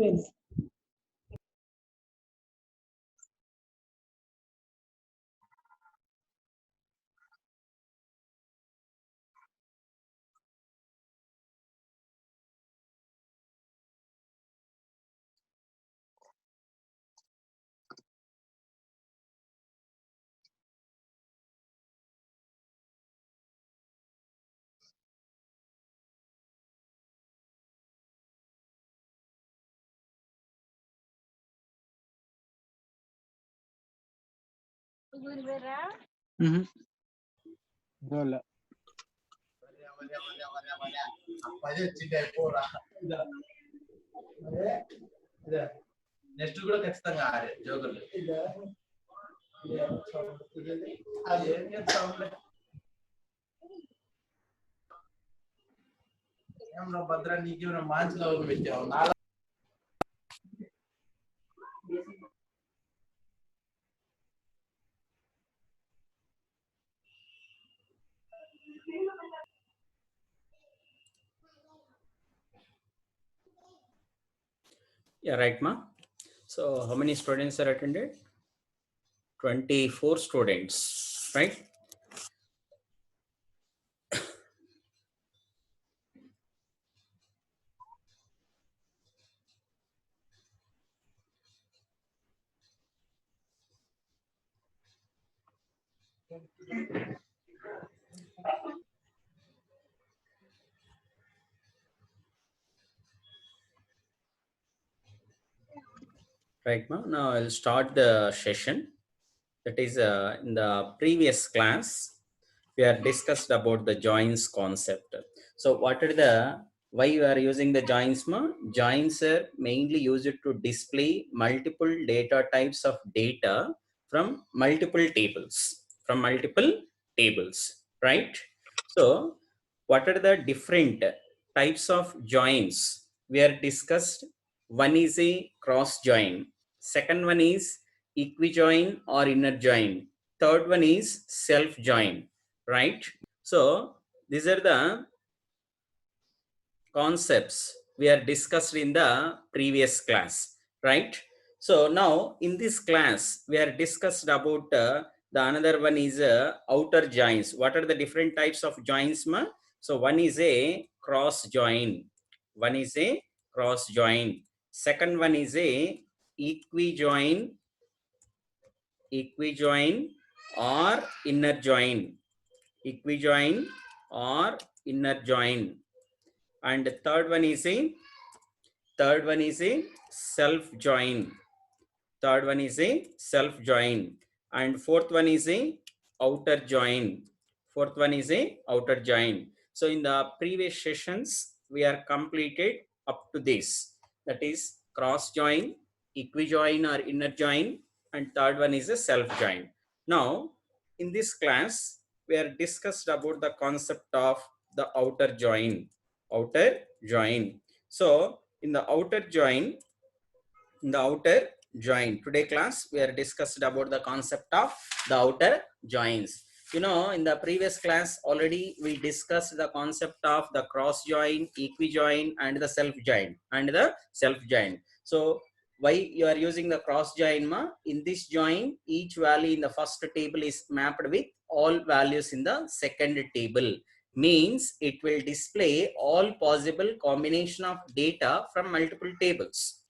students. Next కూడా ఖచ్చితంగా ఆరే జోగులు భద్ర నీకు మంచిలో పెట్టావు Yeah, right, ma. So how many students are attended? 24 students, right? Right, ma. Now I'll start the session. That is in the previous class, we are discussed about the joins concept. So what are the, why you are using the joins, ma? Joins are mainly used to display multiple data types of data from multiple tables, right? So what are the different types of joins we are discussed? One is a cross join, second one is equijoin or inner join, third one is self join, right? So these are the concepts we are discussed in the previous class, right? So now in this class we are discussed about the another one is outer joins. What are the different types of joins, ma? So one is a cross join, one is a cross join, second one is a equijoin or inner join, equijoin or inner join, and third one is a self join, third one is a self join, and fourth one is a outer join, fourth one is a outer join. So in the previous sessions we are completed up to this, that is cross join, equijoin or inner join, and third one is a self join. Now in this class we are discussed about the concept of the outer join, outer join. So in the outer join, today class we are discussed about the concept of the outer joins. You know, in the previous class already we discussed the concept of the cross join, equijoin, and the self join. So why you are using the cross join, ma? In this join, each value in the first table is mapped with all values in the second table, means it will display all possible combination of data from multiple tables,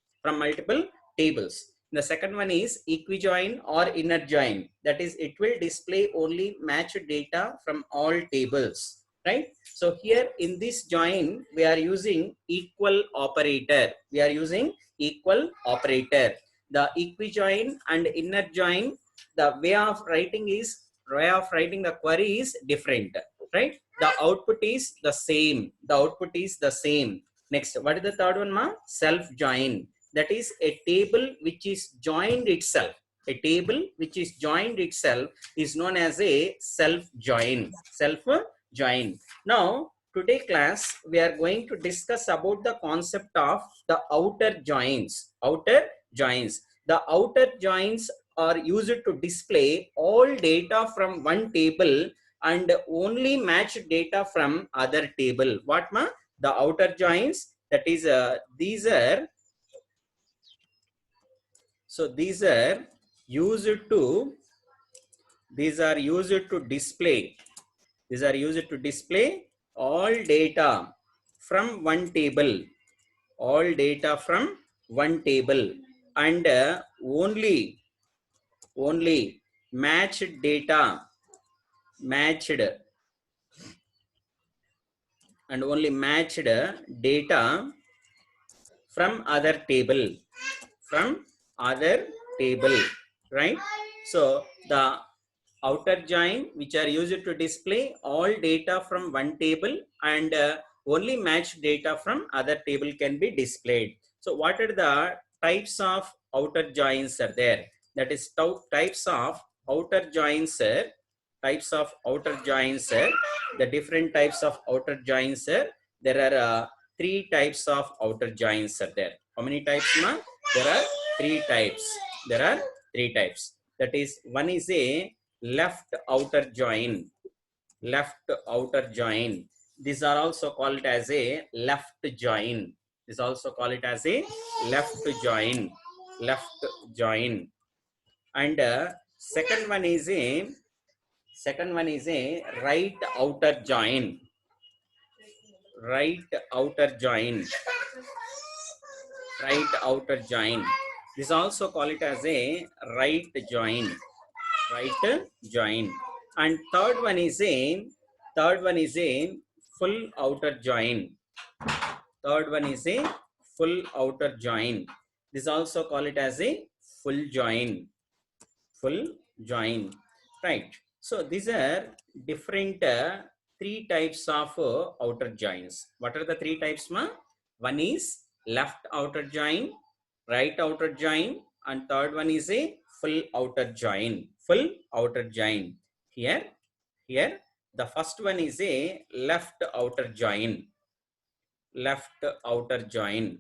The second one is equijoin or inner join. That is, it will display only matched data from all tables, right? So here in this join, we are using equal operator. The equijoin and inner join, the way of writing the query is different, right? The output is the same. Next, what is the third one, ma? Self join. That is a table which is joined itself. A table which is joined itself is known as a self join. Now today class we are going to discuss about the concept of the outer joins. The outer joins are used to display all data from one table and only match data from other table. What, ma? The outer joins, that is these are So these are used to display. These are used to display all data from one table. All data from one table, and only matched data, matched and only matched data from other table, from other table, right? So the outer join which are used to display all data from one table, and only matched data from other table can be displayed. So what are the types of outer joins are there? That is types of outer joins are, types of outer joins are, the different types of outer joins are. There are three types of outer joins are there. How many types, ma? There are three types. There are three types. That is, one is a left outer join. Left outer join. These are also called as a left join. This also call it as a left join. Left join. And second one is a right outer join. Right outer join. Right outer join. This also call it as a right join. Right join. And third one is a full outer join. Third one is a full outer join. This also call it as a full join. Full join, right? So these are different three types of outer joins. What are the three types, ma? One is left outer join, right outer join, and third one is a full outer join. Full outer join. Here the first one is a left outer join. Left outer join.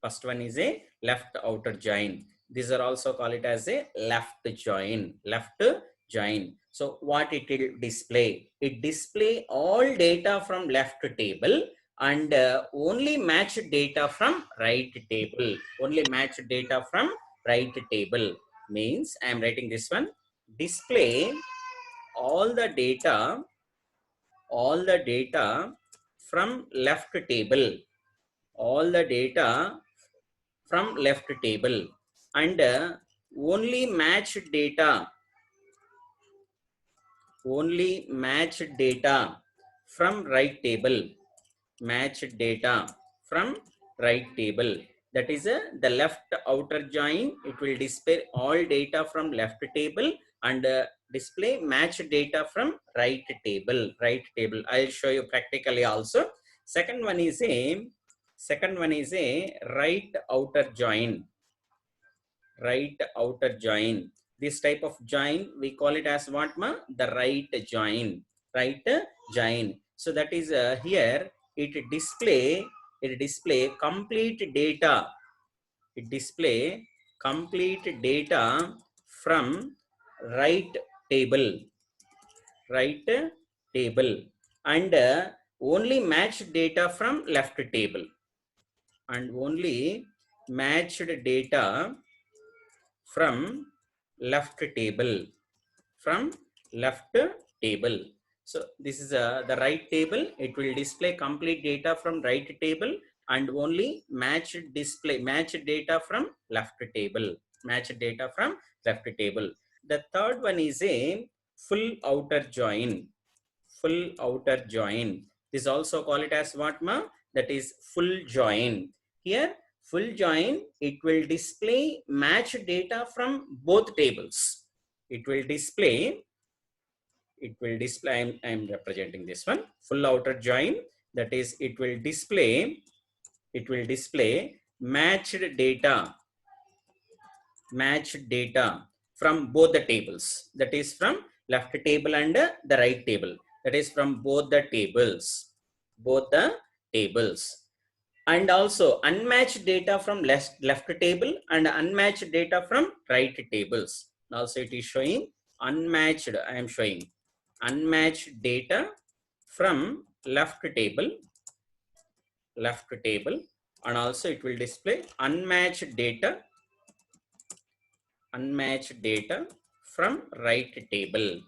First one is a left outer join. These are also call it as a left join. Left join. So what it will display? It display all data from left table, and only match data from right table. Only match data from right table. Means I am writing this one. Display all the data from left table. All the data from left table, and only match data. Only match data from right table. Match data from right table. That is the left outer join. It will display all data from left table, and display match data from right table. Right table. I'll show you practically also. Second one is a right outer join. Right outer join. This type of join we call it as what, ma? The right join. Right join. So that is here it display complete data. It display complete data from right table. Right table, and only match data from left table. And only matched data from left table. From left table. So this is the right table. It will display complete data from right table, and only match data from left table. Match data from left table. The third one is a full outer join. Full outer join. This also call it as what, ma? That is full join. Here full join, it will display match data from both tables. It will display I'm representing this one. Full outer join. That is, it will display matched data from both the tables. That is from left table and the right table. That is from both the tables. And also unmatched data from left table and unmatched data from right tables. Also it is showing unmatched. I am showing unmatched data from left table, and also it will display unmatched data unmatched data from right table.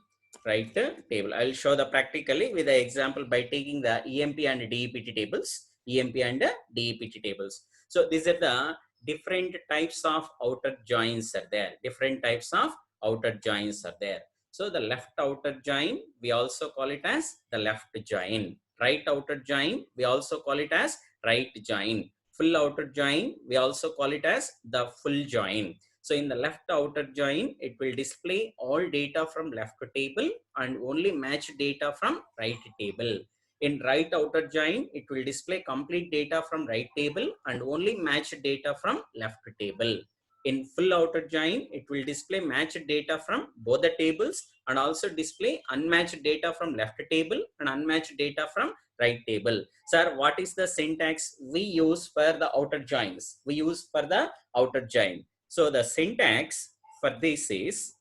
Right table. I will show the practically with the example by taking the EMP and DEPT tables. EMP and DEPT tables. So these are the different types of outer joins are there. Different types of outer joins are there. So the left outer join, we also call it as the left join. Right outer join, we also call it as right join. Full outer join, we also call it as the full join. So in the left outer join, it will display all data from left table and only match data from right table. In right outer join, it will display complete data from right table and only match data from left table. In full outer join, it will display matched data from both the tables and also display unmatched data from left table and unmatched data from right table. Sir, what is the syntax we use for the outer joins? We use for the outer join. So the syntax for this is,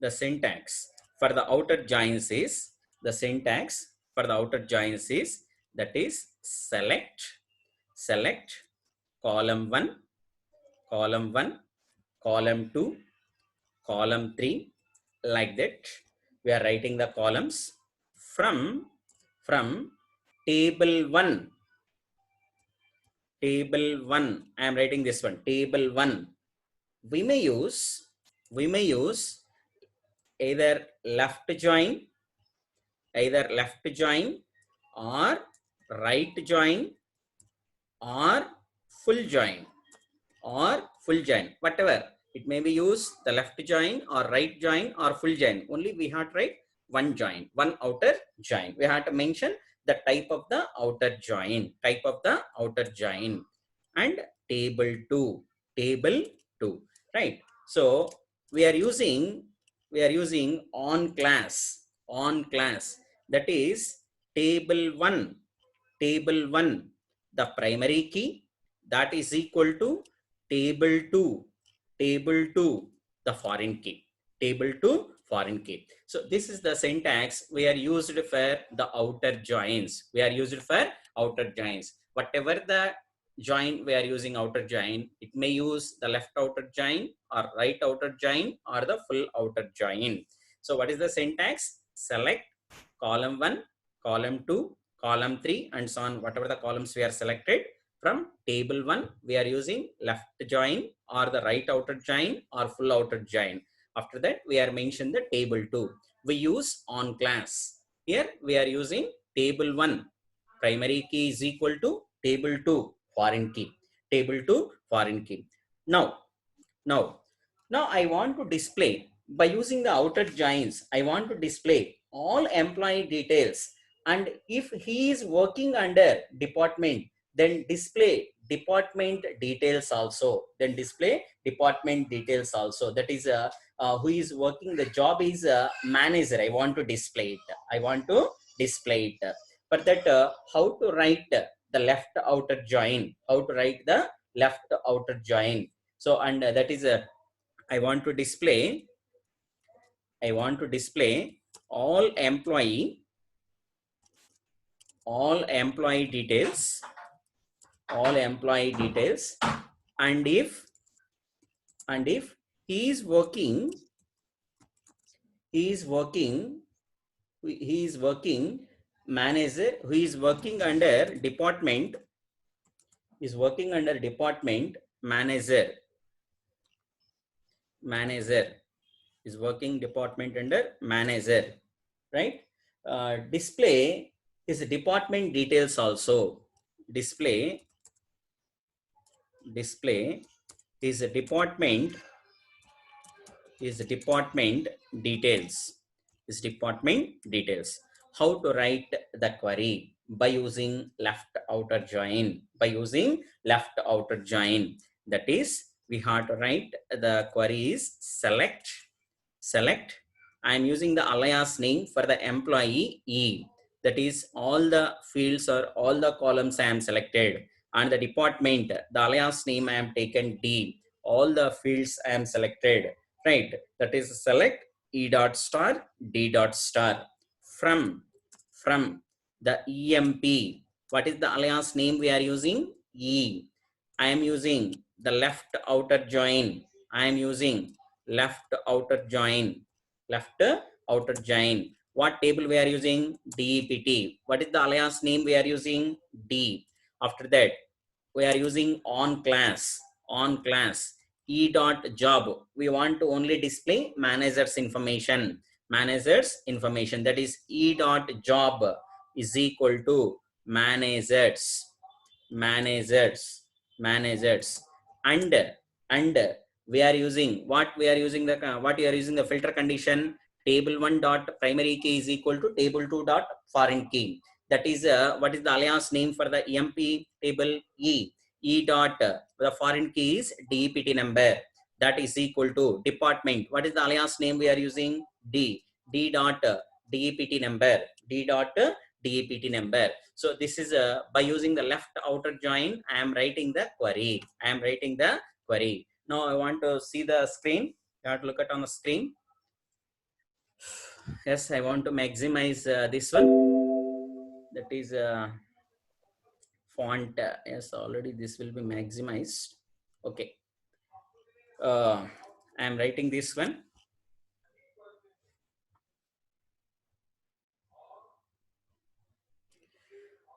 the syntax for the outer joins is, the syntax for the outer joins is, that is select column 1, column 1, column 2, column 3, like that. We are writing the columns from table 1. Table 1, I am writing this one, table 1. We may use either left join or right join or full join whatever it may be used, the left join or right join or full join. Only we have to write one join, one outer join. We have to mention the type of the outer join, and table 2, right? So we are using on class, that is table 1, the primary key, that is equal to table 2, the foreign key, foreign key. So this is the syntax we are used for the outer joins. Whatever the join we are using outer join, it may use the left outer join or right outer join or the full outer join. So what is the syntax? Select column 1, column 2, column 3 and so on. Whatever the columns we are selected from table 1, we are using left join or the right outer join or full outer join. After that, we are mentioned the table 2. We use on class. Here we are using table 1. Primary key is equal to table 2 foreign key. Now I want to display, by using the outer joins, I want to display all employee details, and if he is working under department, then display department details also. That is who is working, the job is manager. I want to display it. For that, how to write the left outer join? So, and that is I want to display all employee details, and if he is working manager, who is working under department, manager is working department under manager, right? Display is department details also. Display is department details. How to write the query? By using left outer join. That is, we have to write the query is select. I am using the alias name for the employee E. That is, all the fields or all the columns I am selected, and the department, the alias name I am taken D. All the fields I am selected, right? That is select E dot star D dot star from the EMP. What is the alias name we are using? E. I am using the left outer join. I am using left outer join. Left outer join. What table we are using? DEPT. What is the alias name we are using? D. After that, we are using on class. On class. E dot job. We want to only display manager's information. Manager's information. That is E dot job is equal to managers. Managers. Managers. And we are using what we are using the what we are using the filter condition. Table 1 dot primary key is equal to table 2 dot foreign key. That is what is the alias name for the EMP table? E dot the foreign key is DEPT number. That is equal to department. What is the alias name we are using? D dot DEPT number. D dot DEPT number. So this is by using the left outer join, I am writing the query. I am writing the query. Now I want to see the screen. You have to look at on the screen. Yes, I want to maximize this one. That is font. Yes, already this will be maximized. Okay. I am writing this one.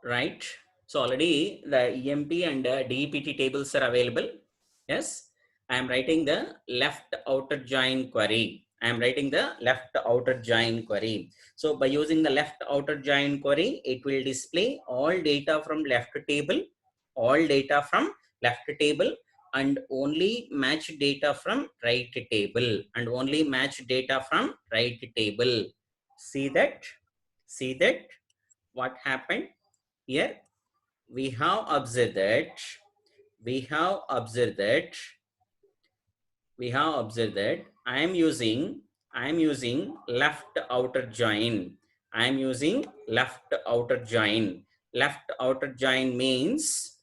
Right. So already the EMP and DEPT tables are available. Yes. I am writing the left outer join query. I am writing the left outer join query. So by using the left outer join query, it will display all data from left table, all data from left table, and only match data from right table, and only match data from right table. See that? See that? What happened here? We have observed that I am using left outer join. I am using left outer join. Left outer join means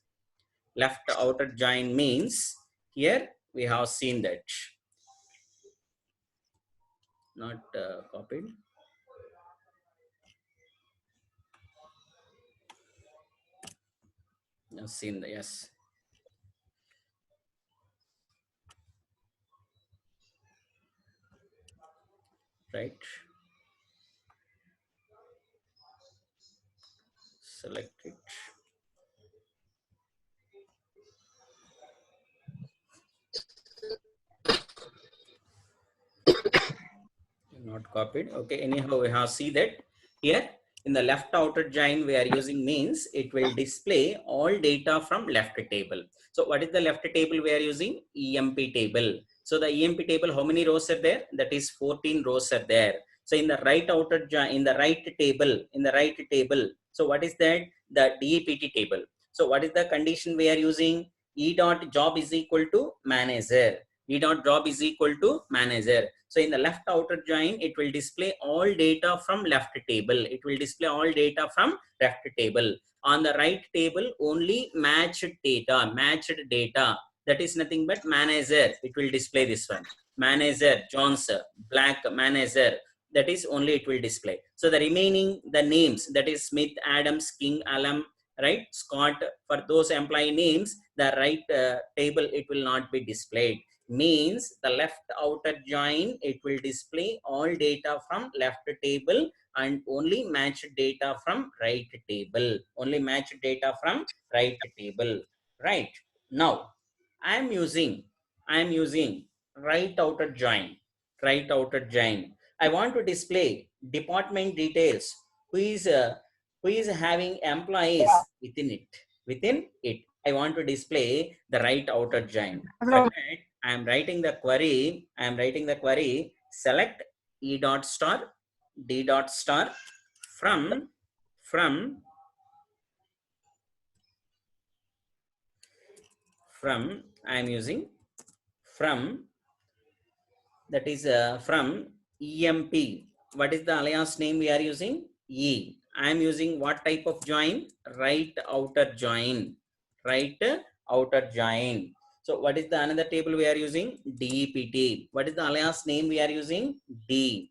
here we have seen that. Not copied. I've seen the yes. Right. Select it. Not copied. Okay, anyhow we have see that here in the left outer join we are using means it will display all data from left table. So what is the left table we are using? EMP table. So the EMP table, how many rows are there? That is 14 rows are there. So in the right outer join, in the right table, so what is that? The DEPT table. So what is the condition we are using? E dot job is equal to manager. E dot job is equal to manager. So in the left outer join, it will display all data from left table. It will display all data from left table. On the right table, only matched data. That is nothing but manager. It will display this one. Manager, Jones, Black, manager. That is only it will display. So the remaining, the names, that is Smith, Adams, King, Alam, right, Scott, for those employee names, the right table, it will not be displayed. Means the left outer join, it will display all data from left table and only match data from right table. Only match data from right table. Right. Now, I am using right outer join. Right outer join. I want to display department details. Who is having employees within it. Within it, I want to display the right outer join. For that, I am writing the query. Select E dot star, D dot star from I am using from, that is from EMP. What is the alias name we are using? E. I am using what type of join? Right outer join. Right outer join. So what is the another table we are using? DEPT. What is the alias name we are using? D.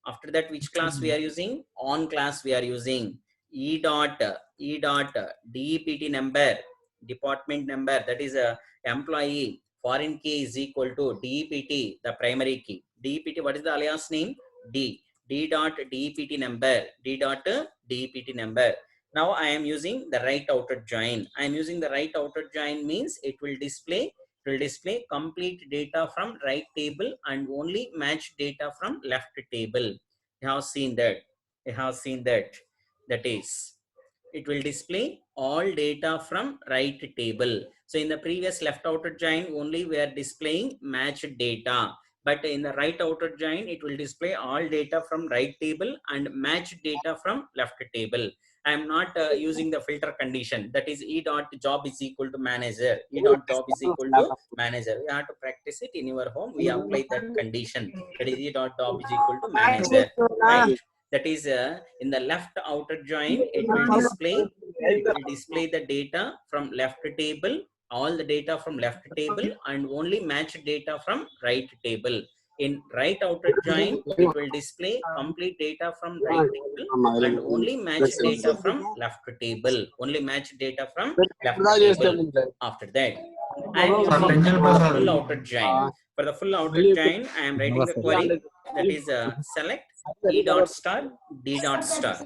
After that, which class we are using? On class we are using. E dot DEPT number, department number, that is a employee. foreign key is equal to DEPT, the primary key. DEPT, what is the alias name? D. D dot DEPT number. D dot DEPT number. Now I am using the right outer join. I am using the right outer join means it will display complete data from right table and only match data from left table. You have seen that. You have seen that. That is, it will display all data from right table. So in the previous left outer join only we are displaying match data, but in the right outer join it will display all data from right table and match data from left table. I am not using the filter condition, that is E dot job is equal to manager. E dot job is equal to manager. You have to practice it in your home. We apply that condition, that is E dot job is equal to manager, right? That is in the left outer join it will display the data from left table, all the data from left table and only match data from right table. In right outer join it will display complete data from right table and only match data from left table, only match data from left table. After that I am using the full outer join. For the full outer join I am writing the query, that is select E dot star D dot star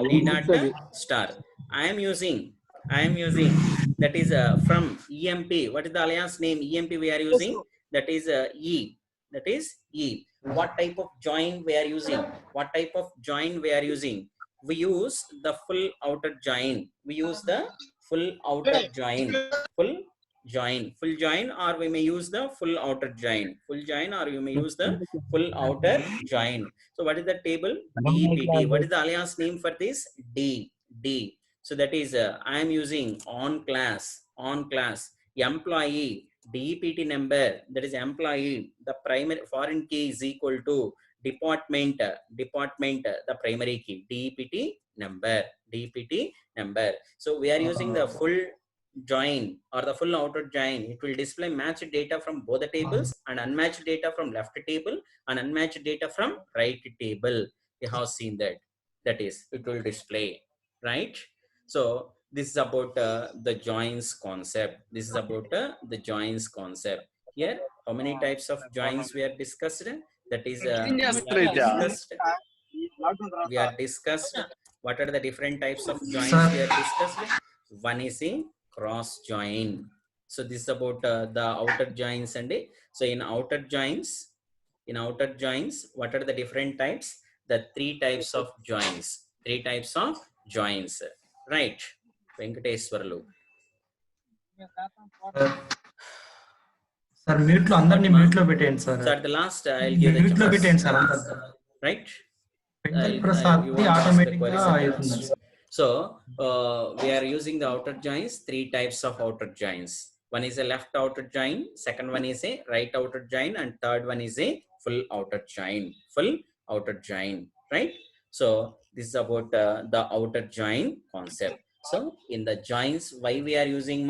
D dot star. I am using that is from EMP. What is the alias name? EMP we are using, that is E. That is E. What type of join we are using? What type of join we are using? We use the full outer join. We use the full outer join. Full join, or we may use the full outer join. Full join, or you may use the full outer join. So what is the table? DEPT. What is the alias name for this? D. So that is I am using on class employee DEPT number, that is employee, the primary foreign key is equal to department, the primary key, DEPT number. So we are using the full join or the full outer join. It will display matched data from both the tables and unmatched data from left table and unmatched data from right table. You have seen that. That is, it will display, right? So this is about the joins concept. This is about the joins concept. Here, how many types of joins we are discussed? That is, we are discussed what are the different types of joins we are discussed. One is a cross join. So this is about the outer joins, and so in outer joins, what are the different types? The three types of joins. Right? Venkateswarlu. Sir, mute lo andarni mute lo petteyandi sir. So at the last I'll give the mute lo petteyandi sir. Right? Venkata Prasad automatic ga aitundi. So we are using the outer joins, three types of outer joins. One is a left outer join, second one is a right outer join, and third one is a full outer join. Right? So this is about the outer join concept. So in the joins, why we are using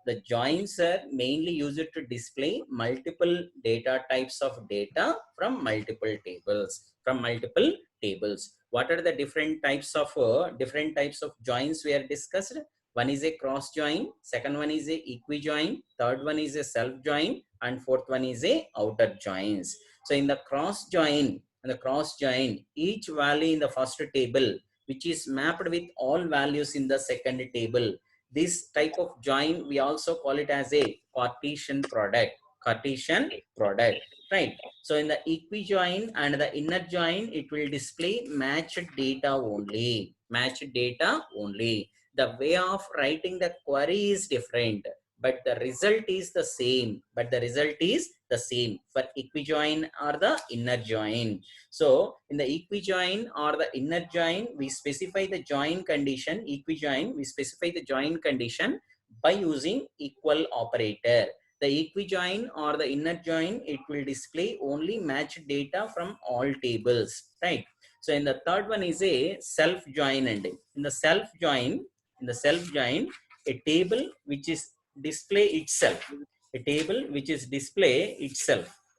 the joins are mainly used to display multiple data types of data from multiple tables. What are the different types of joins we are discussed? One is a cross join, second one is a equi join, third one is a self join, and fourth one is a outer joins. So in the cross join, each value in the first table which is mapped with all values in the second table, this type of join we also call it as a Cartesian product, right? So in the equi join and the inner join, it will display matched data only. The way of writing the query is different, but the result is the same. For equi join or the inner join. So in the equi join or the inner join, we specify the join condition. Equi join, we specify the join condition by using equal operator. The equi join or the inner join, it will display only matched data from all tables, right? So in the third one is a self join, and in the self join, a table which is display itself,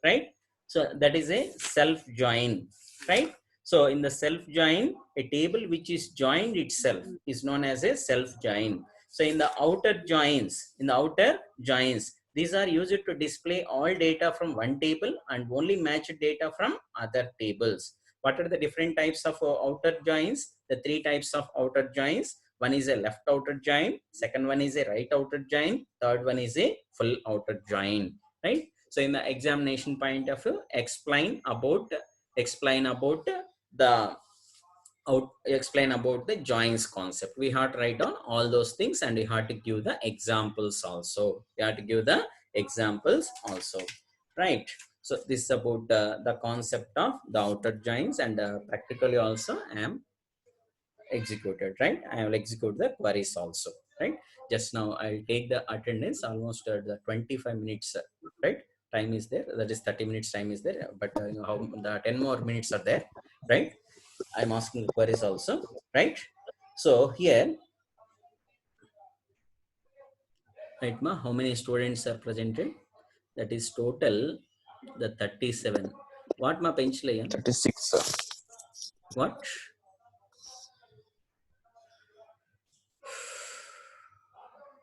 right? So that is a self join, right? So in the self join, a table which is joined itself is known as a self join. So in the outer joins, These are used to display all data from one table and only match data from other tables. What are the different types of outer joins? The three types of outer joins. One is a left outer join, second one is a right outer join, third one is a full outer join, right? So in the examination point of view, explain about the joins concept. We have to write down all those things and we have to give the examples also. Right? So this is about the concept of the outer joins, and practically also I am executed, right? I will execute the queries also, right? Just now I'll take the attendance almost the 25 minutes, right? Time is there, that is 30 minutes time is there, but how the 10 more minutes are there, right? I'm asking the queries also, right? So here, right, ma, how many students are presented? That is total the 37. What ma penchlayam? 36, sir. What?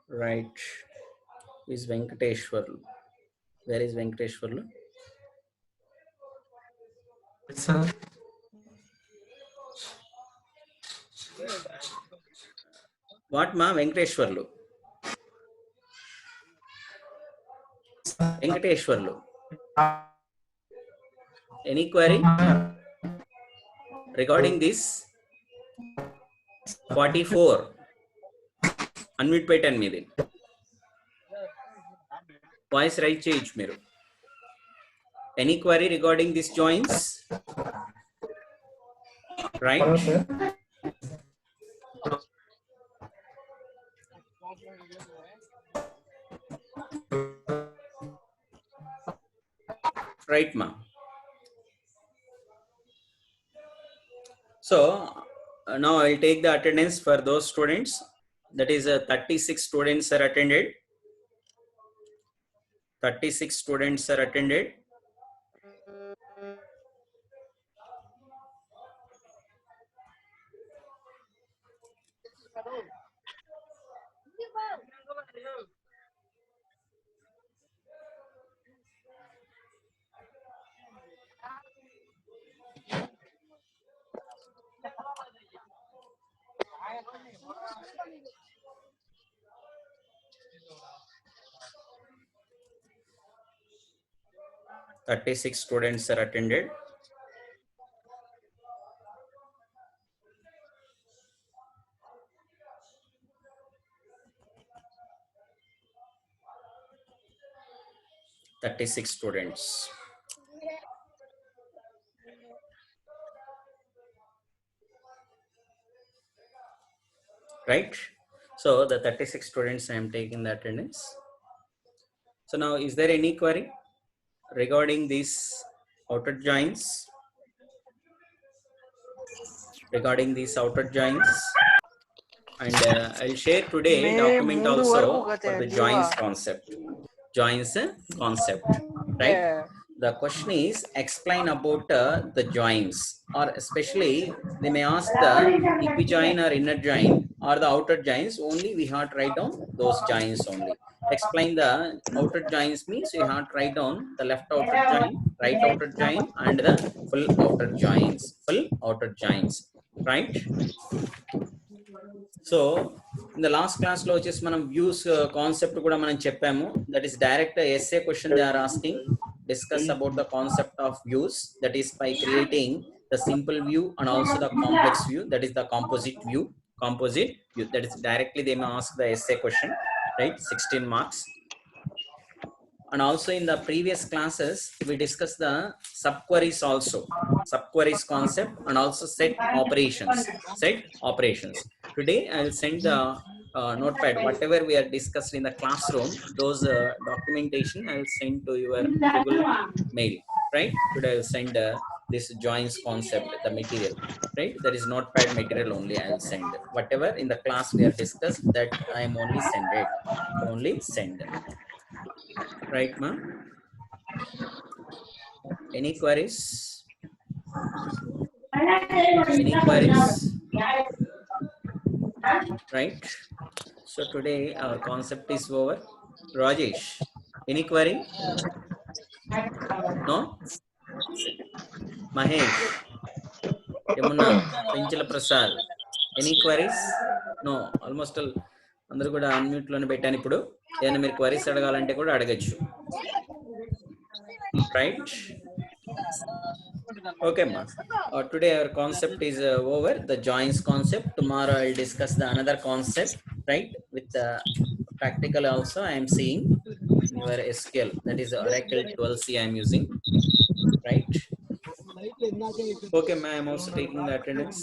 Right. Is Venkateshwarlu? Where is Venkateshwarlu? Sir, What ma Venkateshwarlu? Venkateshwarlu. Any query regarding this? 44. Unmute pattern meedi. Voice right change meru. Any query regarding these joins? Right? Right, ma. So now I'll take the attendance for those students. That is 36 students are attended. 36 students are attended. Thirty-six students are attended. Thirty-six students. Right? So the 36 students I am taking the attendance. So now is there any query regarding these outer joins? Regarding these outer joins? And I'll share today document also for the joins concept. Joins concept, right? The question is explain about the joins, or especially they may ask the equijoin or inner join or the outer joins. Only we have to write down those joins only. Explain the outer joins means you have to write down the left outer join, right outer join, and the full outer joins. Full outer joins, right? So in the last class lo vachesi manam views concept kuda manam cheppamu. That is direct essay question they are asking. Discuss about the concept of views, that is by creating the simple view and also the complex view, that is the composite view. That is directly they may ask the essay question, right? 16 marks. And also in the previous classes we discussed the subqueries also, subqueries concept, and also set operations. Today I will send the notepad, whatever we are discussed in the classroom, those documentation I will send to your Google mail, right? Today I will send this joins concept, the material, right? There is notepad material only I will send. Whatever in the class we are discussed, that I am only send. Right, ma'am? Any queries? Right? So today our concept is over. Rajesh, Any query? No? Mahesh, Yamuna, Penchala Prasad. Any queries? No, almost all అందరూ కూడా unmute లోనే పెట్టాను ఇప్పుడు. ఏదైనా మీరు queries అడగాలంటే కూడా అడగచ్చు. Right? Okay, ma. Today our concept is over. The joins concept. Tomorrow I'll discuss the another concept. Right? With the practical also I am seeing your SQL. That is Oracle 12c I am using. Right? Okay, ma. I am also taking the attendance.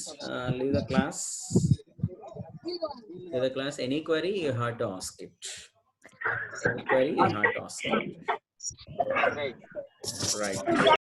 Leave the class. Leave the class. Any query you have to ask it. Any query you have to ask it. Right.